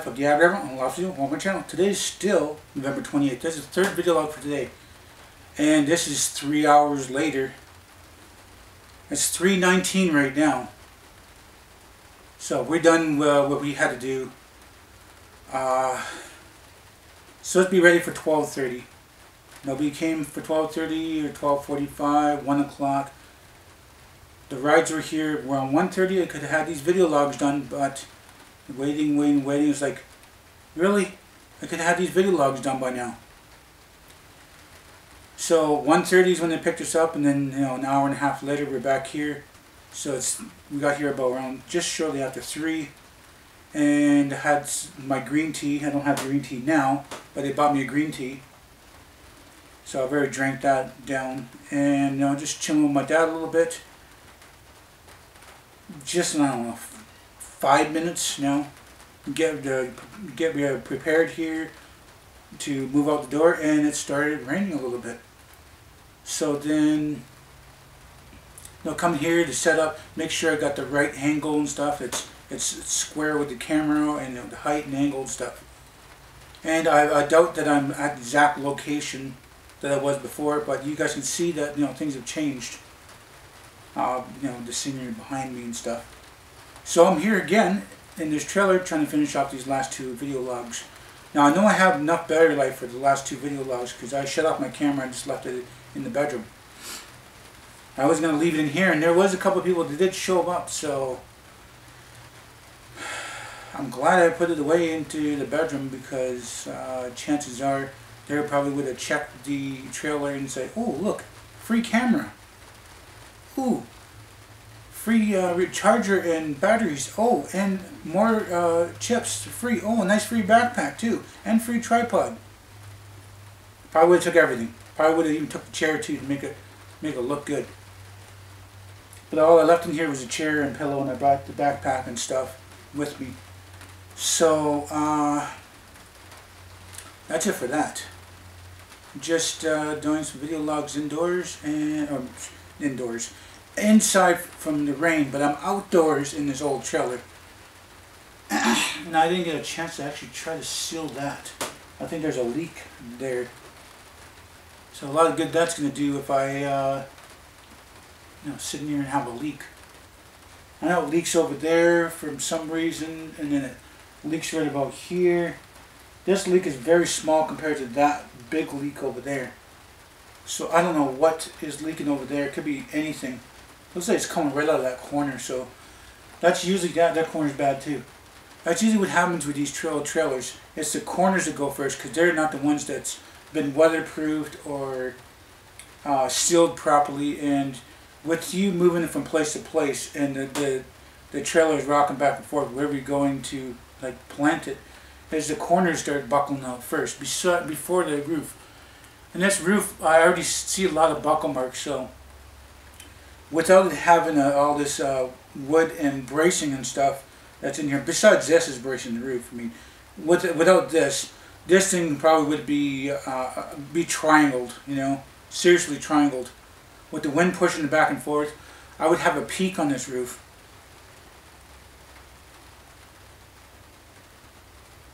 life of the Aboriginal and LostPhoenixWolf on my channel. Today is still November 28th. This is the third video log for today. And this is 3 hours later. It's 3:19 right now. So we're done what we had to do. So let's be ready for 12:30. Nobody came for 12:30 or 12:45, 1 o'clock. The rides were here around 1:30. I could have had these video logs done, but waiting. It's like, really? I could have had these video logs done by now. So 1:30 is when they picked us up, and then an hour and a half later we're back here. So we got here about around just shortly after 3, and I had my green tea. I don't have green tea now, but they bought me a green tea. So I've already drank that down, and just chilling with my dad a little bit. Just, I don't know, 5 minutes now. Get prepared here to move out the door, and it started raining a little bit. So then come here to set up, make sure I got the right angle and stuff. It's square with the camera and the height and angle and stuff. And I doubt that I'm at the exact location that I was before, but you guys can see that things have changed. The scenery behind me and stuff. So I'm here again in this trailer trying to finish off these last 2 video logs. Now I know I have enough battery life for the last 2 video logs because I shut off my camera and just left it in the bedroom. I was going to leave it in here, and there was a couple of people that did show up, so I'm glad I put it away into the bedroom, because chances are they probably would have checked the trailer and said, oh look, free camera. Ooh, free charger and batteries. Oh, and more chips free. Oh, a nice free backpack too, and free tripod. Probably would have took everything. Probably would have even took the chair too to make it look good. But all I left in here was a chair and pillow, and I brought the backpack and stuff with me. So that's it for that. Just doing some video logs indoors and inside from the rain, but I'm outdoors in this old trailer. And I didn't get a chance to actually try to seal that. I think there's a leak there. So a lot of good that's going to do if I sit in here and have a leak. I know it leaks over there for some reason, and then it leaks right about here. This leak is very small compared to that big leak over there. So I don't know what is leaking over there. It could be anything. Looks like it's coming right out of that corner. So that's usually that corner's bad too. That's usually what happens with these trailers. It's the corners that go first, because they're not the ones that's been weatherproofed or sealed properly. And with you moving it from place to place, and the trailer is rocking back and forth wherever you're going to plant it, as the corners start buckling out first before the roof. And this roof, I already see a lot of buckle marks. So without it having all this wood and bracing and stuff that's in here, besides this is bracing the roof. I mean, without this thing probably would be triangled, seriously triangled. With the wind pushing it back and forth, I would have a peak on this roof.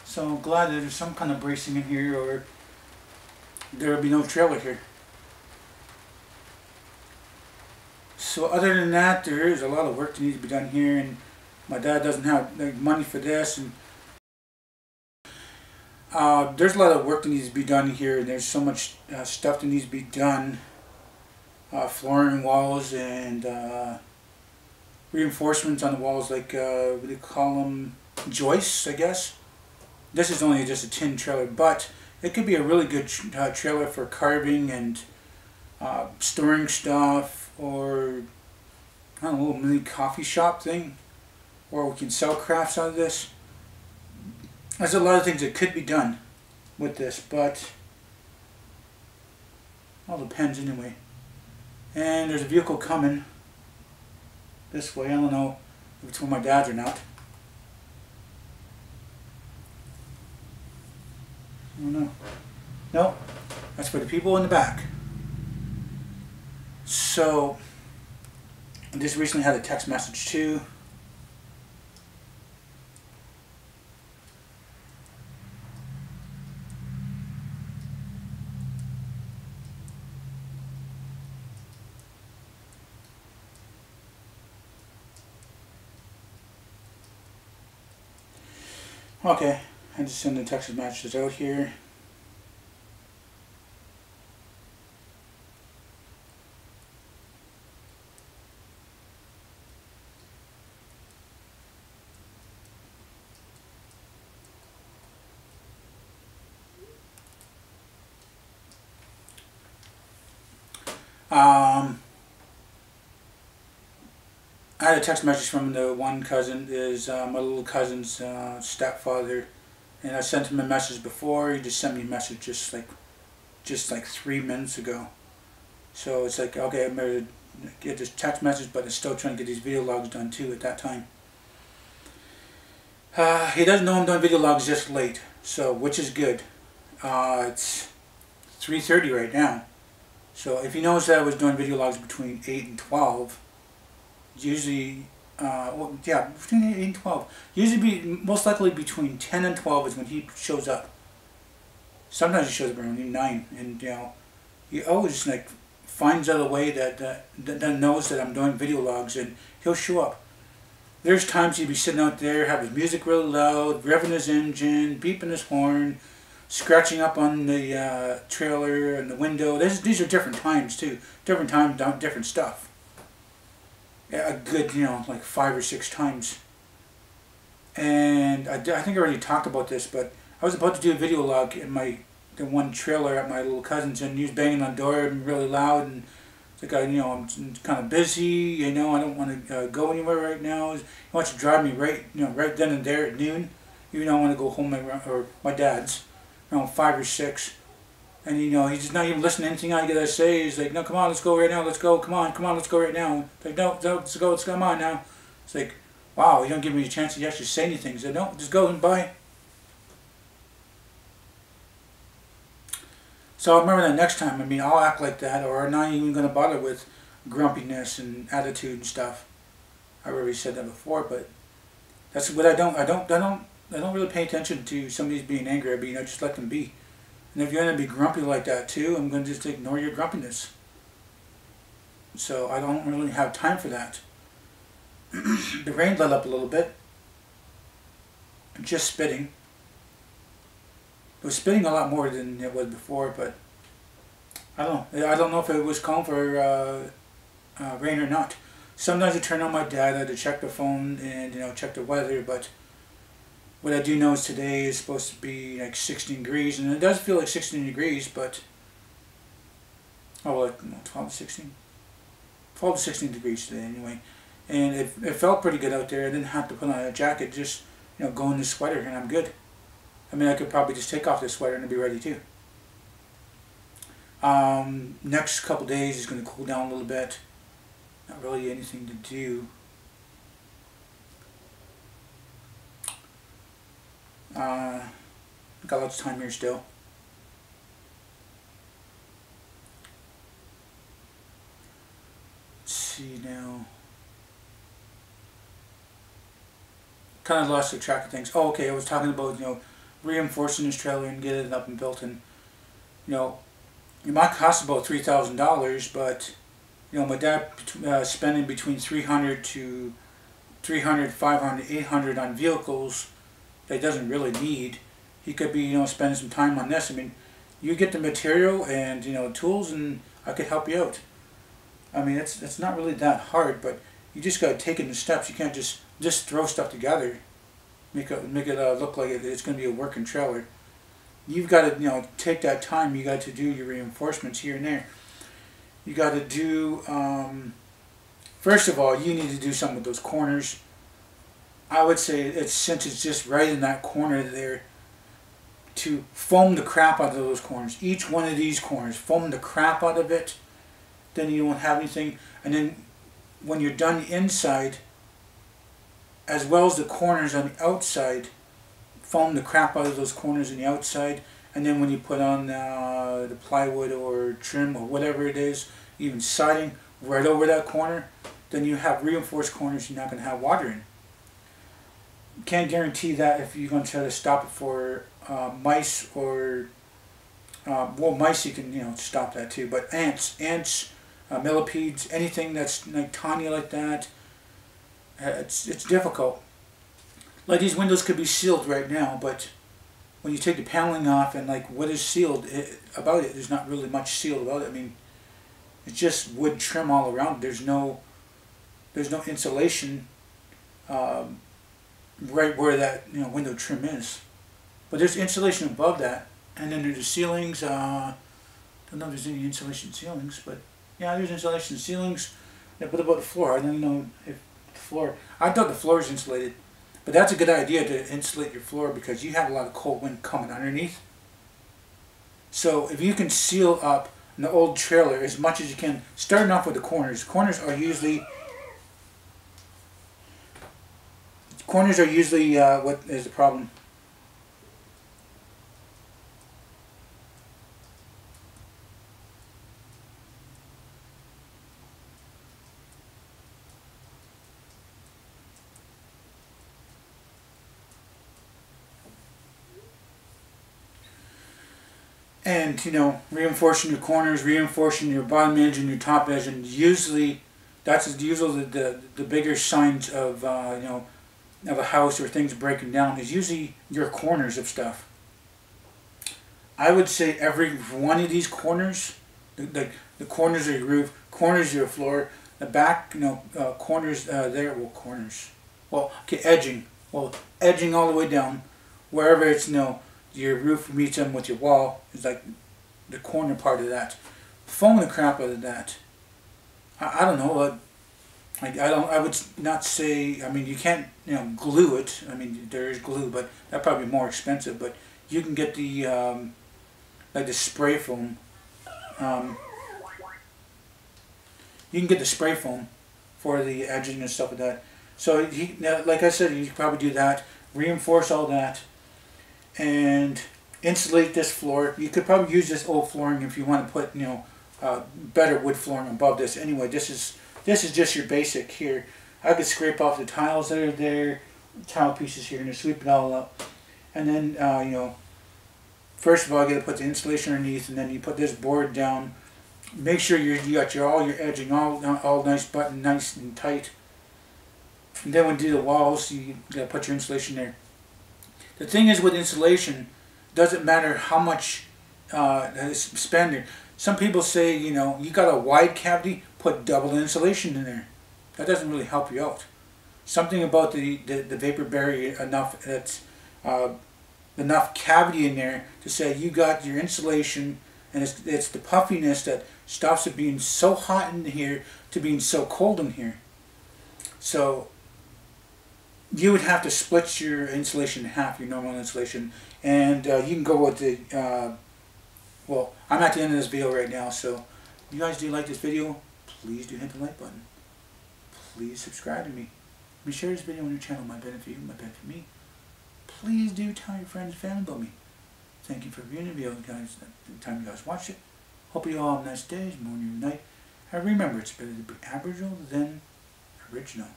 So I'm glad that there's some kind of bracing in here, or there will be no trailer here. So other than that, there is a lot of work that needs to be done here, and my dad doesn't have money for this, and there's a lot of work that needs to be done here, and there's so much stuff that needs to be done. Flooring, walls, and reinforcements on the walls, what do you call them? Joists, I guess. This is only just a tin trailer, but it could be a really good trailer for carving and storing stuff, or I don't know, a little mini coffee shop thing, or we can sell crafts out of this. There's a lot of things that could be done with this, but it all depends anyway. And there's a vehicle coming this way. I don't know if it's for my dad's or not. I don't know. No, that's for the people in the back. So I just recently had a text message too. Okay, I just send the text messages out here. I had a text message from the one cousin, is my little cousin's stepfather, and I sent him a message before. He just sent me a message just like 3 minutes ago. So it's like, okay, I'm ready to get this text message, but I'm still trying to get these video logs done too at that time. He doesn't know I'm doing video logs just late, so which is good. It's 3:30 right now. So if he knows that I was doing video logs between 8 and 12, usually, well, yeah, between 8 and 12. Usually most likely between 10 and 12 is when he shows up. Sometimes he shows up around 9, and you know, he always like finds out a way that knows that I'm doing video logs, and he'll show up. There's times he'd be sitting out there, have his music really loud, revving his engine, beeping his horn, scratching up on the trailer and the window. These are different times too. Different times, different stuff. Yeah, a good, you know, like 5 or 6 times. And I think I already talked about this, but I was about to do a video log in the one trailer at my little cousin's, and he was banging on the door and really loud, and it's like, you know, I'm kind of busy, you know, I don't want to go anywhere right now. He wants to drive me right then and there at noon, even though I want to go home or my dad's around 5 or 6. And you know, he's just not even listening to anything I gotta say. He's like, no, come on, let's go right now, let's go, come on, let's go right now. It's like, no, let's go, come on now. It's like, wow, you don't give me a chance to actually say anything. He's like, no, just go and bye. So I remember that next time, I mean, I'll act like that, or I'm not even gonna bother with grumpiness and attitude and stuff. I already said that before, but that's what I don't really pay attention to somebody's being angry at me. I just let them be. And if you're going to be grumpy like that too, I'm going to just ignore your grumpiness. So I don't really have time for that. The rain let up a little bit. Just spitting. It was spitting a lot more than it was before, but I don't know. I don't know if it was calling for rain or not. Sometimes I turn on my data to check the phone and, you know, check the weather, but what I do know is today is supposed to be like 16 degrees, and it does feel like 16 degrees, but, oh, like, no, 12 to 16? 12 to 16 degrees today anyway. And it felt pretty good out there. I didn't have to put on a jacket, just, you know, go in the sweater and I'm good. I mean, I could probably just take off this sweater and be ready too. Next couple days is going to cool down a little bit. Not really anything to do. Got lots of time here still. Let's see now. Kind of lost the track of things. Oh, okay, I was talking about, you know, reinforcing this trailer and getting it up and built, and you know, it might cost about $3,000, but you know, my dad spending between $300 to $500, $800 on vehicles that he doesn't really need. He could be, you know, spending some time on this. I mean, you get the material and, you know, tools, and I could help you out. I mean, it's not really that hard, but you just got to take it in steps. You can't just throw stuff together, make it look like it's going to be a working trailer. You've got to, you know, take that time. You got to do your reinforcements here and there. You got to do, first of all, you need to do something with those corners. I would say since it's just right in that corner there, to foam the crap out of those corners. Each one of these corners, foam the crap out of it. Then you won't have anything. And then when you're done inside, as well as the corners on the outside, foam the crap out of those corners on the outside. And then when you put on the plywood or trim or whatever it is, even siding right over that corner, then you have reinforced corners you're not going to have water in. Can't guarantee that if you're going to try to stop it for mice or, well, mice you can, you know, stop that too, but ants, millipedes, anything that's like tiny like that, it's difficult. Like these windows could be sealed right now, but when you take the paneling off and like what is sealed about it, there's not really much sealed about it. I mean, it's just wood trim all around. There's no insulation right where that window trim is, but there's insulation above that, and then there's the ceilings. Don't know if there's any insulation ceilings, but yeah, there's insulation ceilings. Yeah, what about the floor? I don't know if the floor. I thought the floor is insulated, but that's a good idea to insulate your floor because you have a lot of cold wind coming underneath. So if you can seal up an old trailer as much as you can, starting off with the corners. Corners are usually what is the problem? And reinforcing your corners, reinforcing your bottom edge and your top edge, and usually that's usually the bigger signs of of a house or things breaking down is usually your corners of stuff. I would say every one of these corners, the corners of your roof, corners of your floor, the back, corners corners. Well, okay, edging. Well, edging all the way down, wherever it's your roof meets in with your wall is like the corner part of that. Foam the crap out of that. I don't know. I would not say. I mean, you can't glue it. I mean, there is glue, but that'd probably be more expensive. But you can get the like the spray foam. You can get the spray foam for the edging and stuff like that. So like I said, you could probably do that. Reinforce all that. And insulate this floor. You could probably use this old flooring if you want to put better wood flooring above this. Anyway, this is just your basic here. I could scrape off the tiles that are there, tile pieces here, and just sweep it all up. And then first of all, you got to put the insulation underneath, and then you put this board down. Make sure you got all your edging all nice buttoned, nice and tight. And then when you do the walls, you got to put your insulation there. The thing is with insulation, doesn't matter how much spend there. Some people say, you got a wide cavity, put double insulation in there. That doesn't really help you out. Something about the vapor barrier enough that's enough cavity in there to say you got your insulation, and it's the puffiness that stops it being so hot in here to being so cold in here. So you would have to split your insulation in half, your normal insulation, and you can go with the, well, I'm at the end of this video right now, so if you guys do like this video, please do hit the like button. Please subscribe to me. Be share this video on your channel, might benefit you, might benefit me. Please do tell your friends and family about me. Thank you for viewing the video, guys, the time you guys watched it. Hope you all have nice days, morning or night. And remember, it's better to be Aboriginal than original.